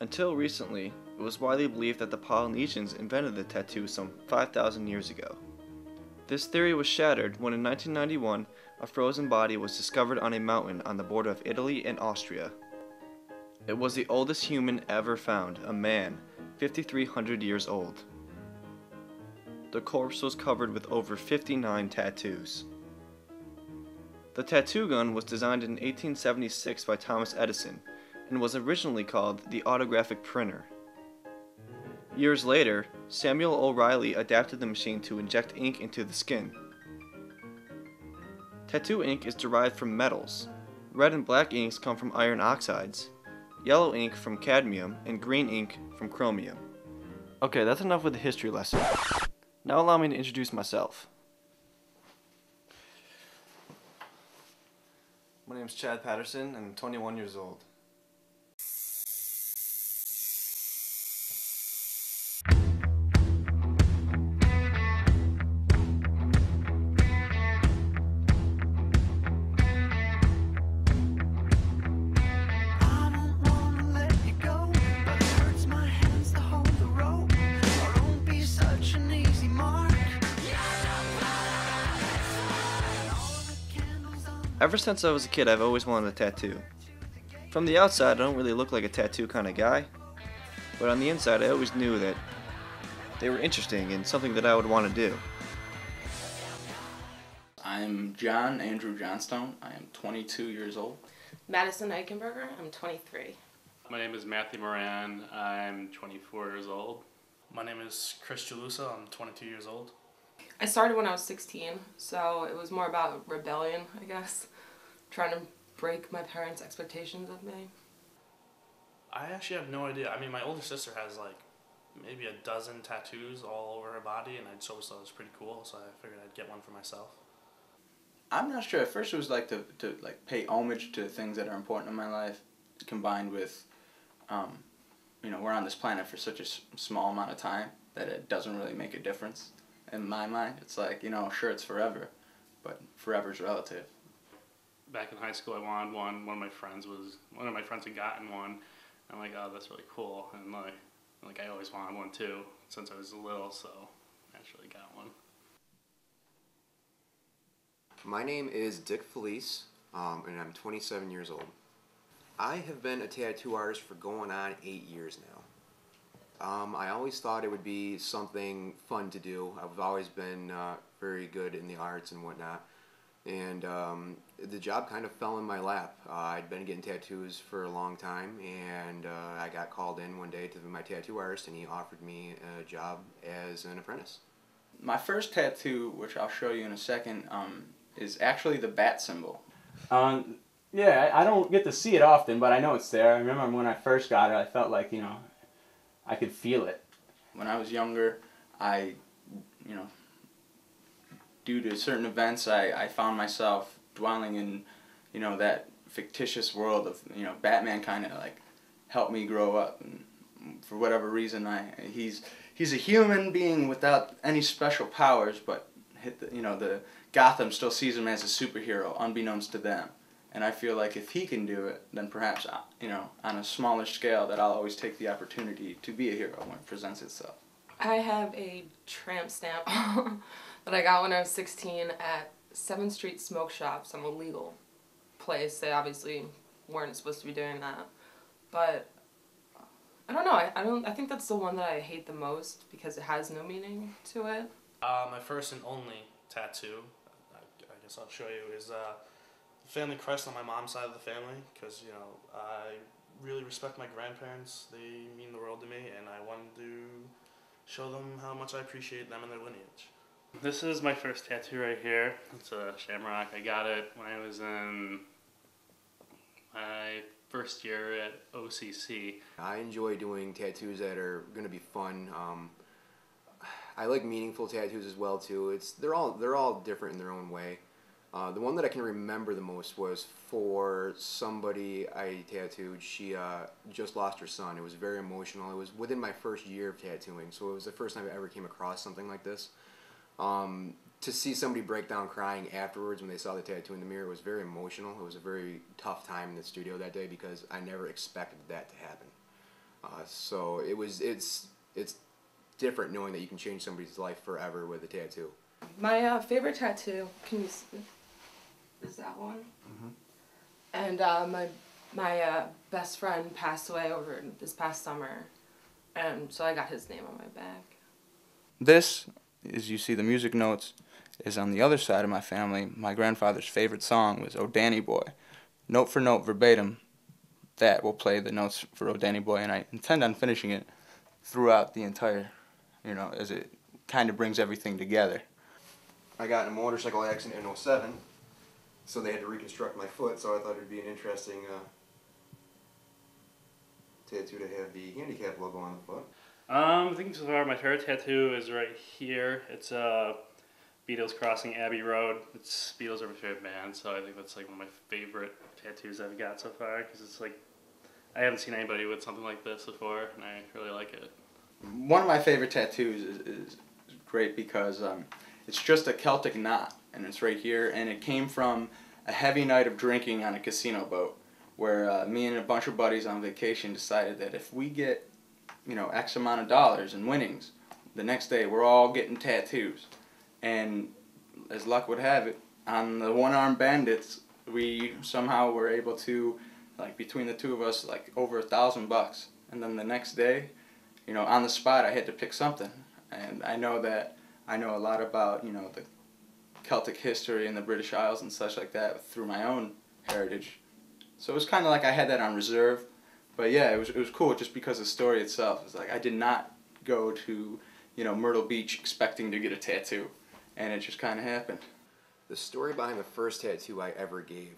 Until recently, it was widely believed that the Polynesians invented the tattoo some 5,000 years ago. This theory was shattered when in 1991 a frozen body was discovered on a mountain on the border of Italy and Austria. It was the oldest human ever found, a man, 5,300 years old. The corpse was covered with over 59 tattoos. The tattoo gun was designed in 1876 by Thomas Edison and was originally called the autographic printer. Years later, Samuel O'Reilly adapted the machine to inject ink into the skin. Tattoo ink is derived from metals. Red and black inks come from iron oxides, yellow ink from cadmium, and green ink from chromium. Okay, that's enough with the history lesson. Now allow me to introduce myself. My name is Chad Patterson, and I'm 21 years old. Ever since I was a kid, I've always wanted a tattoo. From the outside, I don't really look like a tattoo kind of guy, but on the inside, I always knew that they were interesting and something that I would want to do. I'm John Andrew Johnstone. I am 22 years old. Madison Eichenberger, I'm 23. My name is Matthew Moran. I'm 24 years old. My name is Chris Jalusa. I'm 22 years old. I started when I was 16, so it was more about rebellion, I guess. Trying to break my parents' expectations of me. I actually have no idea. I mean, my older sister has like maybe a dozen tattoos all over her body, and I just always thought it was pretty cool, so I figured I'd get one for myself. I'm not sure. At first it was like to like pay homage to things that are important in my life, combined with, we're on this planet for such a small amount of time that it doesn't really make a difference. In my mind, it's like, sure, it's forever, but forever's relative. Back in high school, I wanted one. One of my friends had gotten one. I'm like, oh, that's really cool. And like I always wanted one too, since I was little, so I actually got one. My name is Dick Felice, and I'm 27 years old. I have been a tattoo artist for going on 8 years now. I always thought it would be something fun to do. I've always been very good in the arts and whatnot, and the job kind of fell in my lap. I'd been getting tattoos for a long time, and I got called in one day to my tattoo artist, and he offered me a job as an apprentice. My first tattoo, which I'll show you in a second, is actually the bat symbol. Yeah, I don't get to see it often, but I know it's there. I remember when I first got it, I felt like, I could feel it. When I was younger, due to certain events, I found myself dwelling in, that fictitious world of, Batman kind of like helped me grow up. And for whatever reason, he's a human being without any special powers, but the Gotham still sees him as a superhero, unbeknownst to them. And I feel like if he can do it, then perhaps, on a smaller scale, that I'll always take the opportunity to be a hero when it presents itself. I have a tramp stamp that I got when I was 16 at 7th Street Smoke Shop, some illegal place. They obviously weren't supposed to be doing that. But I don't know. I think that's the one that I hate the most because it has no meaning to it. My first and only tattoo, I guess I'll show you, is family crest on my mom's side of the family, because I really respect my grandparents. They mean the world to me, and I wanted to show them how much I appreciate them and their lineage. This is my first tattoo right here. It's a shamrock. I got it when I was in my first year at OCC. I enjoy doing tattoos that are going to be fun. I like meaningful tattoos as well too. They're all different in their own way. The one that I can remember the most was for somebody I tattooed. She just lost her son. It was very emotional. It was within my first year of tattooing, so it was the first time I ever came across something like this. To see somebody break down crying afterwards when they saw the tattoo in the mirror was very emotional. It was a very tough time in the studio that day because I never expected that to happen. So it's different knowing that you can change somebody's life forever with a tattoo. My favorite tattoo, can you see, is that one. And my best friend passed away over this past summer, and so I got his name on my back. This, as you see the music notes, is on the other side of my family. My grandfather's favorite song was "Oh Danny Boy." Note for note, verbatim, that will play the notes for "Oh Danny Boy," and I intend on finishing it throughout the entire, as it kind of brings everything together. I got in a motorcycle accident in '07, so they had to reconstruct my foot, so I thought it would be an interesting tattoo to have the handicap logo on the foot. I think so far my favorite tattoo is right here. It's Beatles crossing Abbey Road. It's Beatles are my favorite band, so I think that's like one of my favorite tattoos I've got so far, because it's like I haven't seen anybody with something like this before, and I really like it. One of my favorite tattoos is great because it's just a Celtic knot, and it's right here, and it came from a heavy night of drinking on a casino boat, where me and a bunch of buddies on vacation decided that if we get, X amount of dollars in winnings, the next day we're all getting tattoos. And as luck would have it, on the one-armed bandits, we somehow were able to, between the two of us, over $1,000. And then the next day, on the spot, I had to pick something. And I know a lot about, the Celtic history and the British Isles and such like that through my own heritage. So it was kind of like I had that on reserve. But yeah, it was cool just because the story itself is I did not go to, Myrtle Beach expecting to get a tattoo. And it just kind of happened. The story behind the first tattoo I ever gave,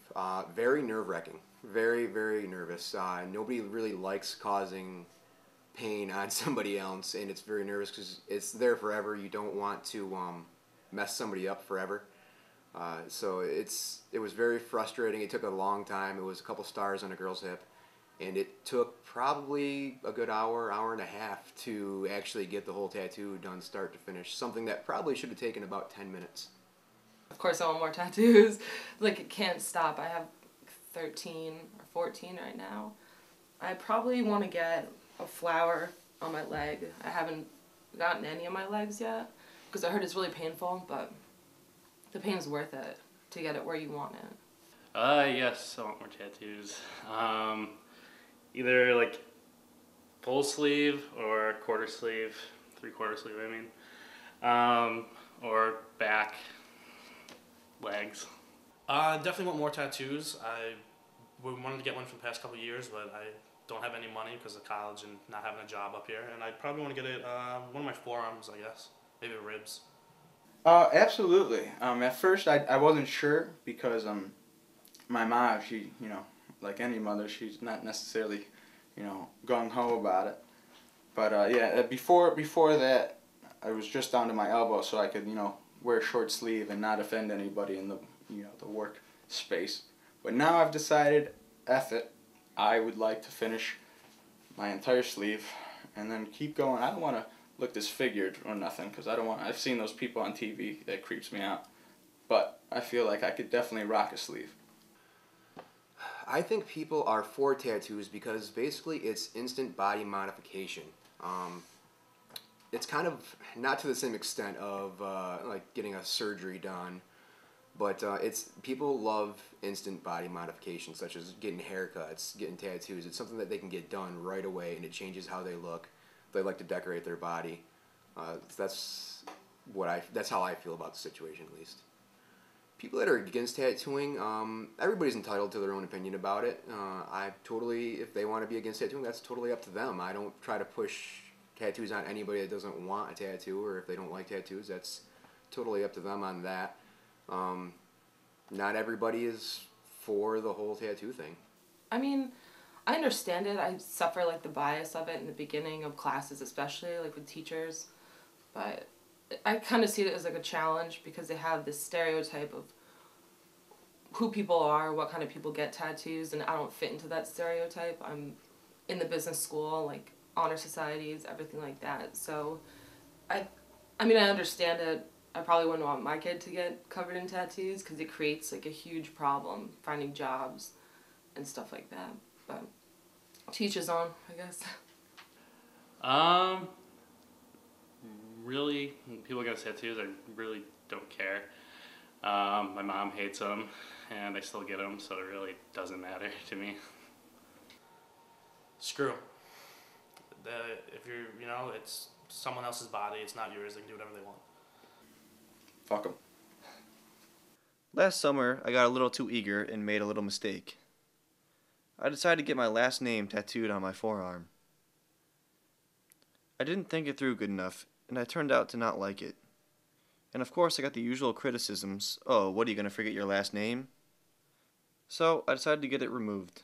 very nerve-wracking, very, very nervous. Nobody really likes causing pain on somebody else, and it's very nervous because it's there forever. You don't want to mess somebody up forever. So it was very frustrating. It took a long time. It was a couple stars on a girl's hip, and it took probably a good hour and a half to actually get the whole tattoo done start to finish. Something that probably should have taken about 10 minutes. Of course I want more tattoos. It can't stop. I have 13 or 14 right now. I probably want to get a flower on my leg. I haven't gotten any on my legs yet because I heard it's really painful, but the pain's worth it to get it where you want it. Yes, I want more tattoos. Either full sleeve or quarter sleeve, 3/4 sleeve I mean, or back, legs. Definitely want more tattoos. I wanted to get one for the past couple of years, but I don't have any money because of college and not having a job up here. And I probably want to get it one of my forearms, I guess, maybe ribs. Absolutely. At first I wasn't sure because my mom, she, like any mother, she's not necessarily, gung-ho about it. But yeah, before that, I was just down to my elbow so I could, wear a short sleeve and not offend anybody in the, the work space. But now I've decided, F it, I would like to finish my entire sleeve and then keep going. I don't want to look disfigured or nothing because I've seen those people on TV, that creeps me out. But I feel like I could definitely rock a sleeve. I think people are for tattoos because basically it's instant body modification. It's kind of not to the same extent of getting a surgery done, but people love instant body modification, such as getting haircuts, getting tattoos. It's something that they can get done right away, and it changes how they look. They like to decorate their body. That's how I feel about the situation, at least. People that are against tattooing, everybody's entitled to their own opinion about it. If they want to be against tattooing, that's totally up to them. I don't try to push tattoos on anybody that doesn't want a tattoo, or if they don't like tattoos, that's totally up to them on that. Not everybody is for the whole tattoo thing. I mean, I understand it. I suffer the bias of it in the beginning of classes, especially with teachers. But I kind of see it as a challenge because they have this stereotype of who people are, what kind of people get tattoos, and I don't fit into that stereotype. I'm in the business school, honor societies, everything like that. So, I understand it. I probably wouldn't want my kid to get covered in tattoos because it creates a huge problem finding jobs and stuff like that. But to each his own, I guess. Um, really, people get tattoos. I really don't care. My mom hates them, and I still get them, so it really doesn't matter to me. Screw 'em. If you're, it's someone else's body, it's not yours, they can do whatever they want. Fuck them. Last summer, I got a little too eager and made a little mistake. I decided to get my last name tattooed on my forearm. I didn't think it through good enough, and I turned out to not like it. And of course, I got the usual criticisms. Oh, what, are you going to forget your last name? So I decided to get it removed.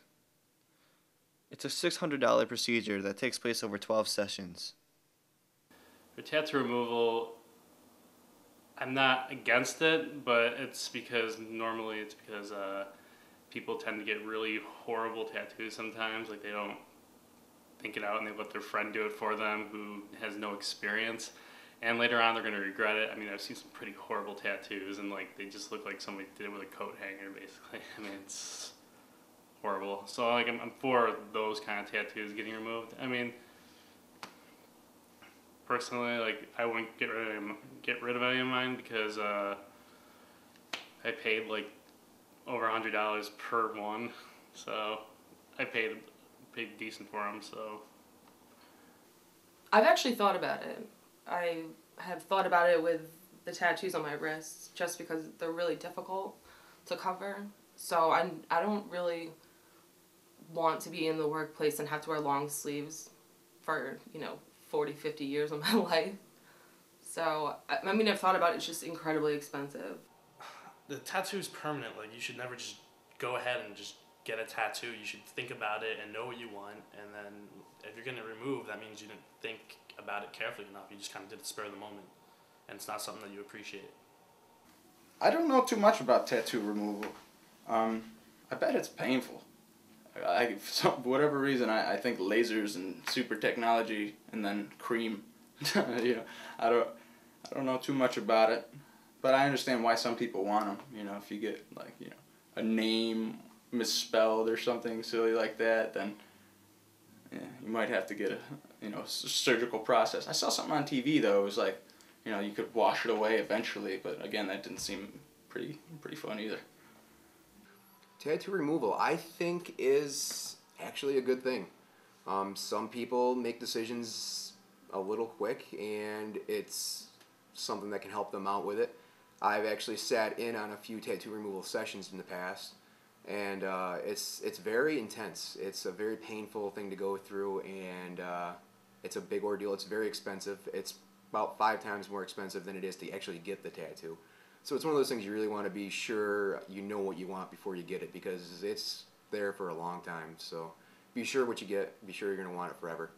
It's a $600 procedure that takes place over 12 sessions. For tattoo removal, I'm not against it, but it's because people tend to get really horrible tattoos sometimes. Like, they don't think it out and they let their friend do it for them who has no experience. And later on, they're going to regret it. I mean, I've seen some pretty horrible tattoos, and like they just look like somebody did it with a coat hanger, basically. I mean, it's horrible. So like, I'm for those kind of tattoos getting removed. I mean, personally, like, I wouldn't get rid of any of mine because I paid like over $100 per one, so I paid decent for them. So I've actually thought about it. I have thought about it with the tattoos on my wrists just because they're really difficult to cover. So I don't really want to be in the workplace and have to wear long sleeves for, 40, 50 years of my life. So, I mean, I've thought about it. It's just incredibly expensive. The tattoo's permanent. Like, you should never just go ahead and just get a tattoo. You should think about it and know what you want. And then if you're getting it removed, that means you didn't think about it carefully enough. You just kind of did it spur of the moment. And it's not something that you appreciate. I don't know too much about tattoo removal. I bet it's painful. For whatever reason, I think lasers and super technology and then cream. I don't know too much about it, but I understand why some people want them. If you get a name misspelled or something silly like that, then you might have to get a surgical process. I saw something on TV though. It was like, you could wash it away eventually, but again, that didn't seem pretty fun either. Tattoo removal, I think, is actually a good thing. Some people make decisions a little quick, and it's something that can help them out with it. I've actually sat in on a few tattoo removal sessions in the past, and it's very intense. It's a very painful thing to go through, and it's a big ordeal. It's very expensive. It's about 5 times more expensive than it is to actually get the tattoo. So it's one of those things you really want to be sure you know what you want before you get it, because it's there for a long time. So be sure what you get. Be sure you're going to want it forever.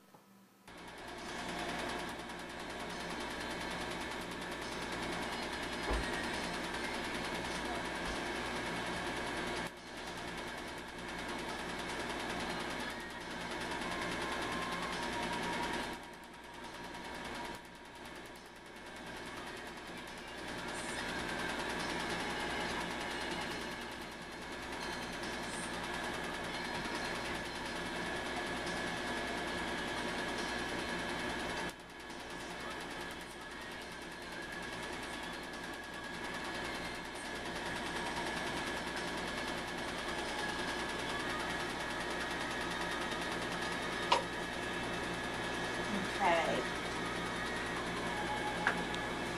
Okay.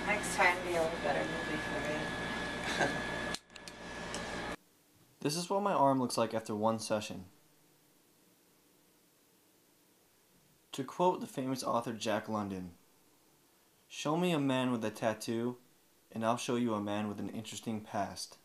Next time be a little better movie for me. This is what my arm looks like after one session. To quote the famous author Jack London, "Show me a man with a tattoo, and I'll show you a man with an interesting past."